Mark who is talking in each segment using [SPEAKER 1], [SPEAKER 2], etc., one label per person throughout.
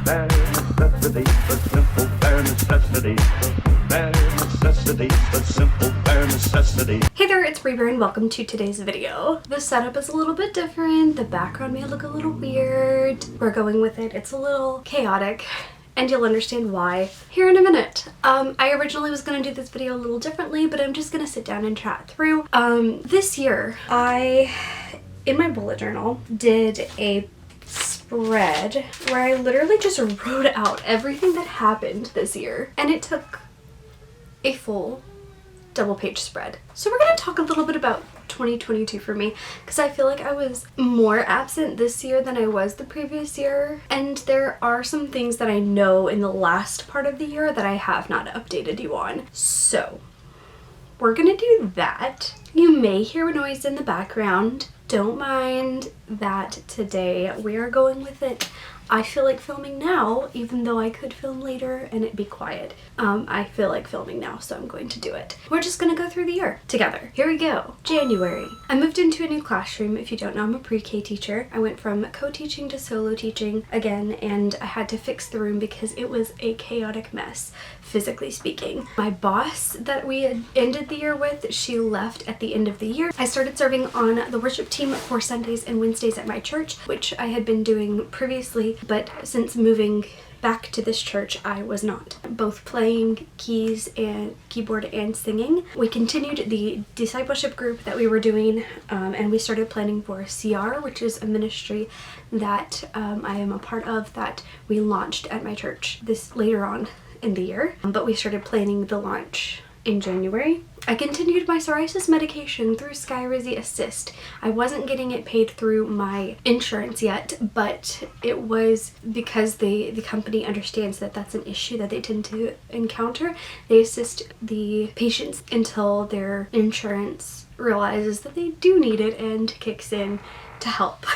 [SPEAKER 1] Bare necessity, but simple bare necessity. Bare necessity, but simple bare necessity.
[SPEAKER 2] Hey there, it's Reaver and welcome to today's video. The setup is a little bit different. The background may look a little weird. We're going with it. It's a little chaotic, and you'll understand why here in a minute. I originally was going to do this video a little differently, but I'm just going to sit down and chat through. This year, in my bullet journal, did a spread where I literally just wrote out everything that happened this year, and it took a full double-page spread. So we're going to talk a little bit about 2022 for me, because I feel like I was more absent this year than I was the previous year, and there are some things that I know in the last part of the year that I have not updated you on. So we're gonna do that. You may hear a noise in the background. Don't mind that today. We are going with it. I feel like filming now, even though I could film later and it be quiet. I feel like filming now, so I'm going to do it. We're just gonna go through the year together. Here we go. January. I moved into a new classroom. If you don't know, I'm a pre-K teacher. I went from co-teaching to solo teaching again, and I had to fix the room because it was a chaotic mess, physically speaking. My boss that we had ended the year with, she left at the end of the year. I started serving on the worship team for Sundays and Wednesdays at my church, which I had been doing previously, but since moving back to this church, I was not. Both playing keys and keyboard and singing. We continued the discipleship group that we were doing, and we started planning for CR, which is a ministry that I am a part of that we launched at my church this later on in the year, but we started planning the launch in January. I continued my psoriasis medication through Skyrizi Assist. I wasn't getting it paid through my insurance yet, but it was because the company understands that that's an issue that they tend to encounter. They assist the patients until their insurance realizes that they do need it and kicks in to help.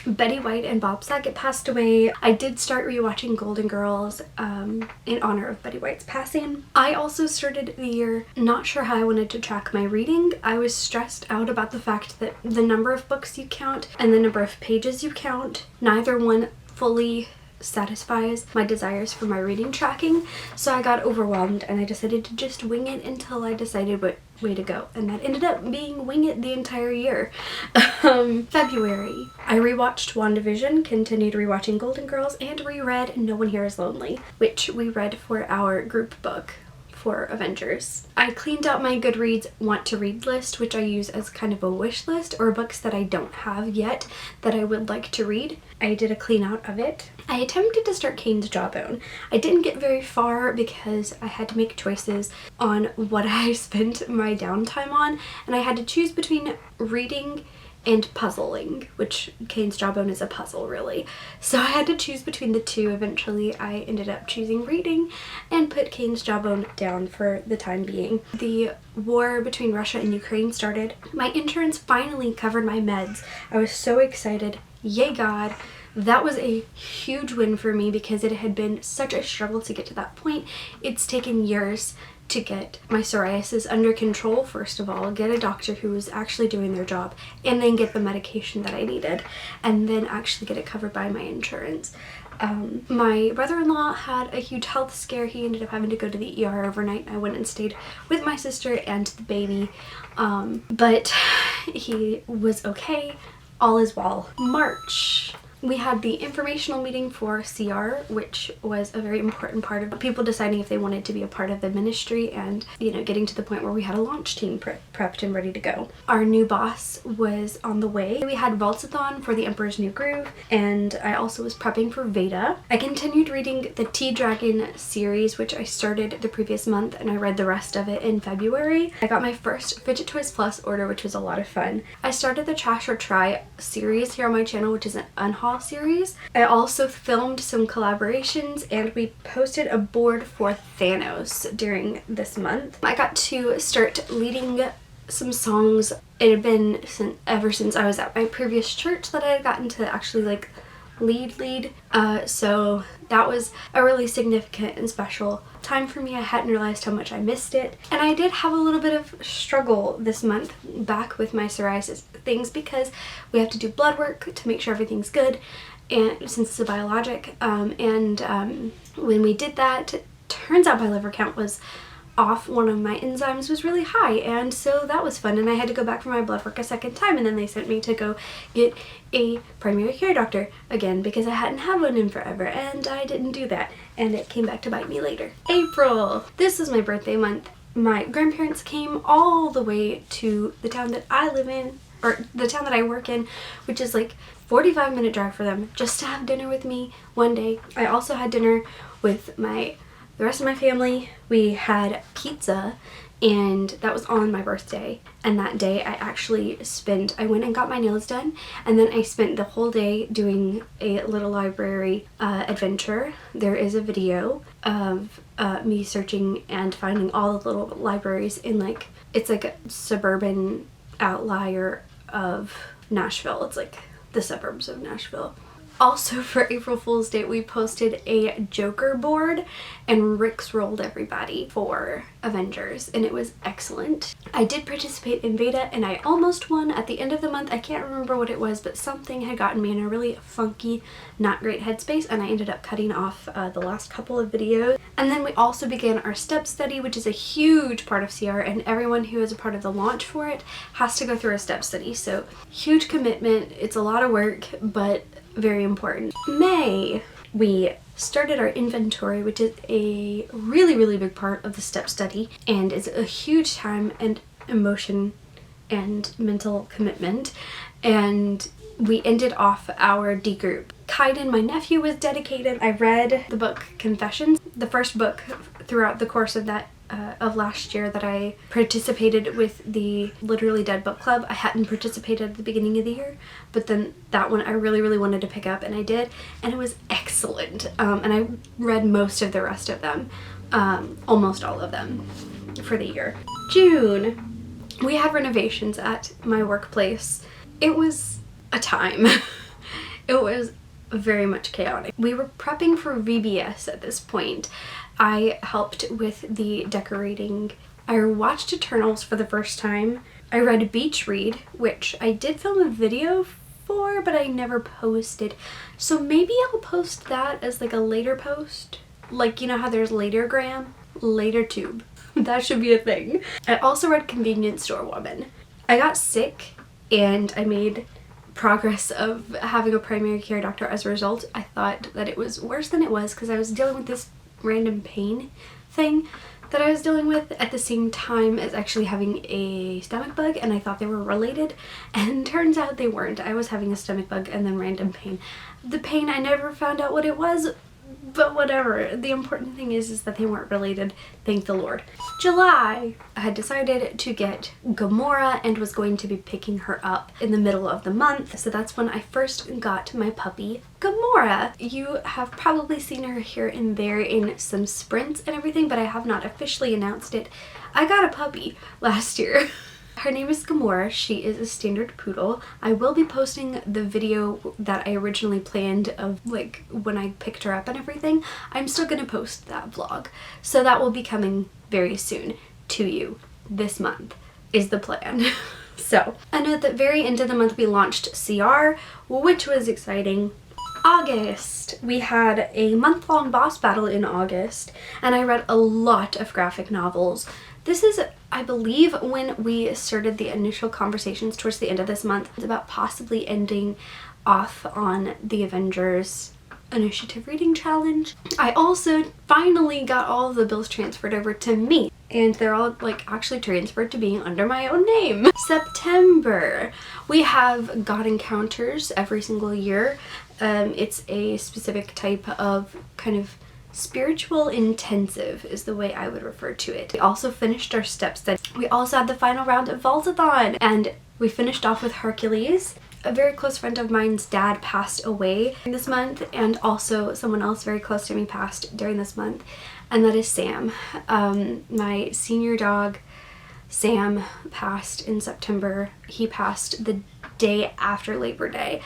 [SPEAKER 2] Betty White and Bob Saget passed away. I did start rewatching Golden Girls in honor of Betty White's passing. I also started the year not sure how I wanted to track my reading. I was stressed out about the fact that the number of books you count and the number of pages you count, neither one fully satisfies my desires for my reading tracking, so I got overwhelmed and I decided to just wing it until I decided what way to go, and that ended up being wing it the entire year. February, I rewatched WandaVision, continued rewatching Golden Girls, and reread No One Here Is Lonely, which we read for our group book for Avengers. I cleaned out my Goodreads want to read list, which I use as kind of a wish list, or books that I don't have yet that I would like to read. I did a clean out of it. I attempted to start Cain's Jawbone. I didn't get very far because I had to make choices on what I spent my downtime on, and I had to choose between reading and puzzling, which Cain's Jawbone is a puzzle really. So I had to choose between the two. Eventually I ended up choosing reading and put Cain's Jawbone down for the time being. The war between Russia and Ukraine started. My insurance finally covered my meds. I was so excited. Yay God. That was a huge win for me because it had been such a struggle to get to that point. It's taken years to get my psoriasis under control, first of all, get a doctor who was actually doing their job, and then get the medication that I needed, and then actually get it covered by my insurance. My brother-in-law had a huge health scare. He ended up having to go to the ER overnight. I went and stayed with my sister and the baby, but he was okay. All is well. March. We had the informational meeting for CR, which was a very important part of people deciding if they wanted to be a part of the ministry and, you know, getting to the point where we had a launch team prepped and ready to go. Our new boss was on the way. We had Vaultsathon for the Emperor's New Groove, and I also was prepping for Veda. I continued reading the T-Dragon series, which I started the previous month, and I read the rest of it in February. I got my first Fidget Toys Plus order, which was a lot of fun. I started the Trash or Try series here on my channel, which is an unhaul series. I also filmed some collaborations, and we posted a board for Thanos during this month. I got to start leading some songs. It had been ever since I was at my previous church that I had gotten to actually like lead. So that was a really significant and special time for me. I hadn't realized how much I missed it. And I did have a little bit of struggle this month back with my psoriasis things because we have to do blood work to make sure everything's good. and since it's a biologic, when we did that, it turns out my liver count was off. One of my enzymes was really high, and so that was fun, and I had to go back for my blood work a second time, and then they sent me to go get a primary care doctor again because I hadn't had one in forever, and I didn't do that, and it came back to bite me later. April. This is my birthday month. My grandparents came all the way to the town that I live in, or the town that I work in, which is like 45-minute drive for them, just to have dinner with me one day. I also had dinner with the rest of my family. We had pizza, and that was on my birthday. And that day I went and got my nails done, and then I spent the whole day doing a little library adventure. There is a video of me searching and finding all the little libraries in it's like a suburban outlier of Nashville. It's like the suburbs of Nashville. Also, for April Fool's Day, we posted a Joker board and ricksrolled everybody for Avengers, and it was excellent. I did participate in beta, and I almost won at the end of the month. I can't remember what it was, but something had gotten me in a really funky, not great headspace, and I ended up cutting off the last couple of videos. And then we also began our step study, which is a huge part of CR, and everyone who is a part of the launch for it has to go through a step study. So huge commitment. It's a lot of work, but very important. May, we started our inventory, which is a really, really big part of the step study, and it's a huge time and emotion and mental commitment. And we ended off our D group. Kaiden, my nephew, was dedicated. I read the book Confessions, the first book throughout the course of that of last year that I participated with the Literally Dead book club. I hadn't participated at the beginning of the year, but then that one I really, really wanted to pick up, and I did, and it was excellent. And I read most of the rest of them, almost all of them for the year. June, we had renovations at my workplace. It was a time. It was very much chaotic. We were prepping for VBS at this point. I helped with the decorating. I watched Eternals for the first time. I read Beach Read, which I did film a video for, but I never posted. So maybe I'll post that as like a later post. Like, you know how there's Latergram? Latertube. That should be a thing. I also read Convenience Store Woman. I got sick, and I made progress of having a primary care doctor as a result. I thought that it was worse than it was because I was dealing with this random pain thing that I was dealing with at the same time as actually having a stomach bug, and I thought they were related, and turns out they weren't. I was having a stomach bug and then random pain. The pain, I never found out what it was, but whatever. The important thing is that they weren't related, thank the Lord. July, I had decided to get Gamora and was going to be picking her up in the middle of the month. So that's when I first got my puppy, Gamora. You have probably seen her here and there in some sprints and everything, but I have not officially announced it. I got a puppy last year. Her name is Gamora. She is a standard poodle. I will be posting the video that I originally planned of like when I picked her up and everything. I'm still gonna post that vlog. So that will be coming very soon to you this month is the plan. So, and at the very end of the month we launched CR, which was exciting. August, we had a month-long boss battle in August, and I read a lot of graphic novels. This is, I believe, when we started the initial conversations towards the end of this month about possibly ending off on the Avengers Initiative Reading Challenge. I also finally got all of the bills transferred over to me, and they're all like actually transferred to being under my own name. September, we have God Encounters every single year. It's a specific type of kind of spiritual intensive is the way I would refer to it. We also finished our step study. We also had the final round of Vaultathon, and we finished off with Hercules. A very close friend of mine's dad passed away this month, and also someone else very close to me passed during this month, and that is Sam. My senior dog, Sam, passed in September. He passed the day after Labor Day.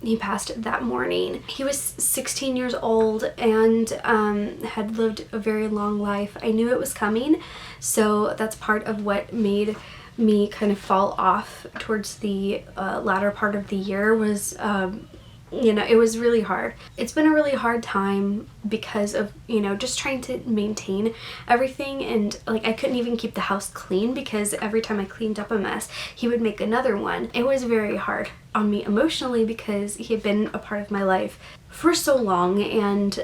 [SPEAKER 2] He passed that morning. He was 16 years old and had lived a very long life. I knew it was coming, so that's part of what made me kind of fall off towards the latter part of the year was you know, it was really hard. It's been a really hard time because of, you know, just trying to maintain everything, and like I couldn't even keep the house clean because every time I cleaned up a mess, he would make another one. It was very hard on me emotionally because he had been a part of my life for so long, and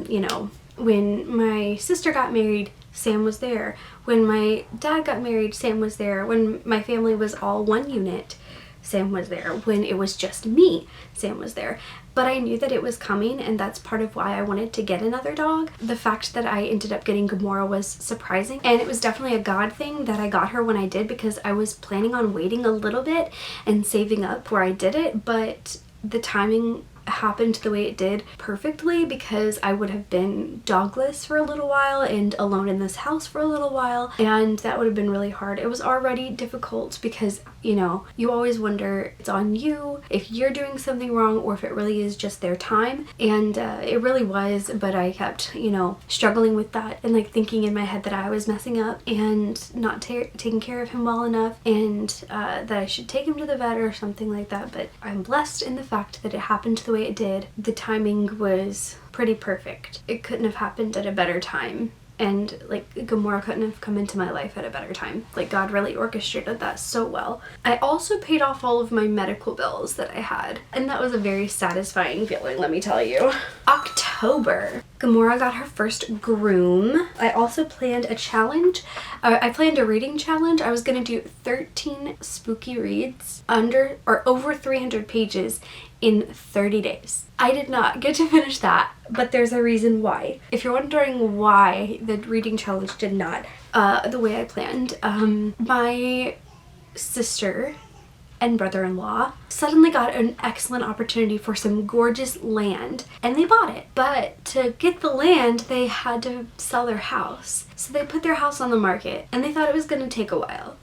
[SPEAKER 2] you know, when my sister got married, Sam was there. When my dad got married, Sam was there. When my family was all one unit, Sam was there. When it was just me, Sam was there. But I knew that it was coming, and that's part of why I wanted to get another dog. The fact that I ended up getting Gamora was surprising, and it was definitely a God thing that I got her when I did, because I was planning on waiting a little bit and saving up where I did it, but the timing happened the way it did perfectly, because I would have been dogless for a little while and alone in this house for a little while, and that would have been really hard. It was already difficult because, you know, you always wonder it's on you if you're doing something wrong or if it really is just their time, and it really was. But I kept, you know, struggling with that and like thinking in my head that I was messing up and not taking care of him well enough, and that I should take him to the vet or something like that. But I'm blessed in the fact that it happened the way it did. The timing was pretty perfect. It couldn't have happened at a better time, and like Gamora couldn't have come into my life at a better time. Like God really orchestrated that so well. I also paid off all of my medical bills that I had, and that was a very satisfying feeling, let me tell you. October, Gamora got her first groom. I also planned a challenge. I planned a reading challenge. I was gonna do 13 spooky reads under or over 300 pages in 30 days. I did not get to finish that, but there's a reason why. If you're wondering why the reading challenge did not the way I planned, my sister and brother-in-law suddenly got an excellent opportunity for some gorgeous land, and they bought it. But to get the land, they had to sell their house. So they put their house on the market, and they thought it was gonna take a while.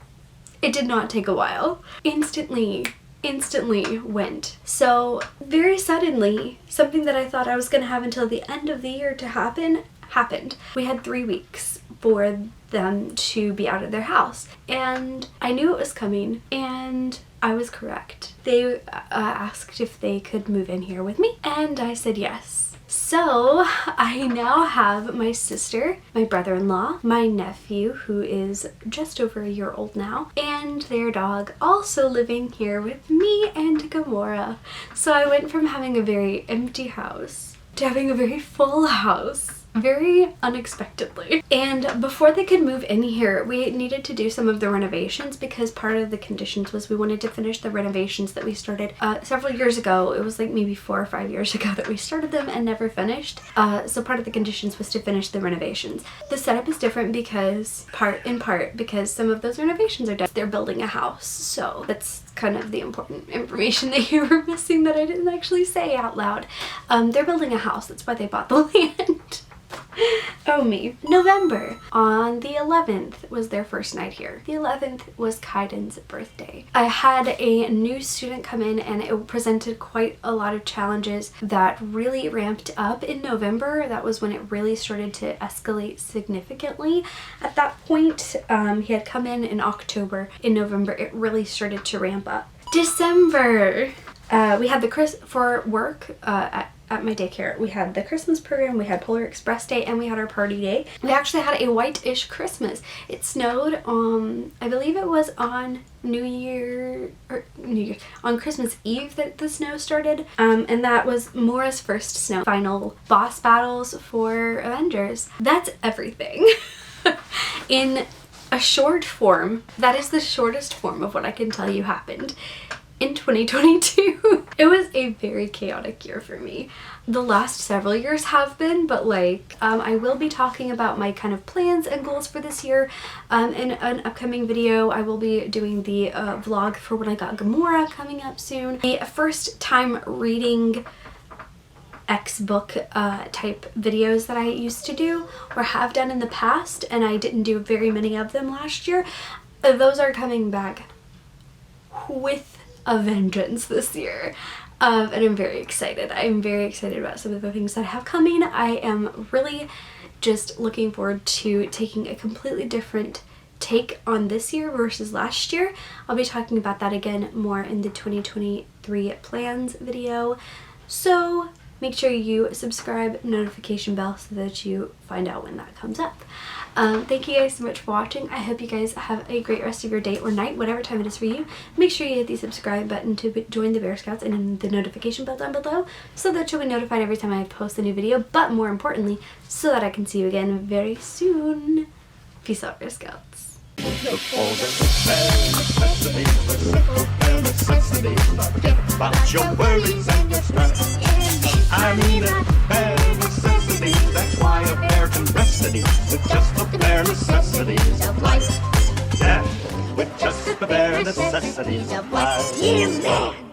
[SPEAKER 2] It did not take a while. Instantly went. So very suddenly, something that I thought I was gonna have until the end of the year to happen, happened. We had 3 weeks for them to be out of their house, and I knew it was coming, and I was correct. They asked if they could move in here with me, and I said yes. So I now have my sister, my brother-in-law, my nephew, who is just over a year old now, and their dog also living here with me and Gamora. So I went from having a very empty house to having a very full house, very unexpectedly. And before they could move in here, we needed to do some of the renovations, because part of the conditions was we wanted to finish the renovations that we started several years ago. It was like maybe 4 or 5 years ago that we started them and never finished. So part of the conditions was to finish the renovations. The setup is different because, in part because some of those renovations are done. They're building a house, so that's kind of the important information that you were missing that I didn't actually say out loud. They're building a house, that's why they bought the land. Oh me. November, on the 11th was their first night here. The 11th was Kaiden's birthday. I had a new student come in, and it presented quite a lot of challenges that really ramped up in November. That was when it really started to escalate significantly. At that point, he had come in October. In November, it really started to ramp up. December, we had for work at my daycare, we had the Christmas program, we had Polar Express Day, and we had our party day. We actually had a white-ish Christmas. It snowed I believe it was on on Christmas Eve that the snow started, and that was Mora's first snow. Final boss battles for Avengers. That's everything. In a short form, that is the shortest form of what I can tell you happened in 2022. It was a very chaotic year for me. The last several years have been, but like I will be talking about my kind of plans and goals for this year in an upcoming video. I will be doing the vlog for when I got Gamora coming up soon. The first time reading X-book type videos that I used to do or have done in the past, and I didn't do very many of them last year. Those are coming back with a vengeance this year, and I'm very excited. I'm very excited about some of the things that I have coming. I am really just looking forward to taking a completely different take on this year versus last year. I'll be talking about that again more in the 2023 plans video. So make sure you subscribe, notification bell, so that you find out when that comes up. Thank you guys so much for watching. I hope you guys have a great rest of your day or night, whatever time it is for you. Make sure you hit the subscribe button to join the Bear Scouts and the notification bell down below so that you'll be notified every time I post a new video, but more importantly, so that I can see you again very soon. Peace out, Bear Scouts.
[SPEAKER 1] Look for the bare necessities, the simple bare necessities. Forget about your worries and your stress. I mean it, bare necessities. That's why a bear can rest at ease with just the bare necessities of life. Yeah, with just the bare necessities of life.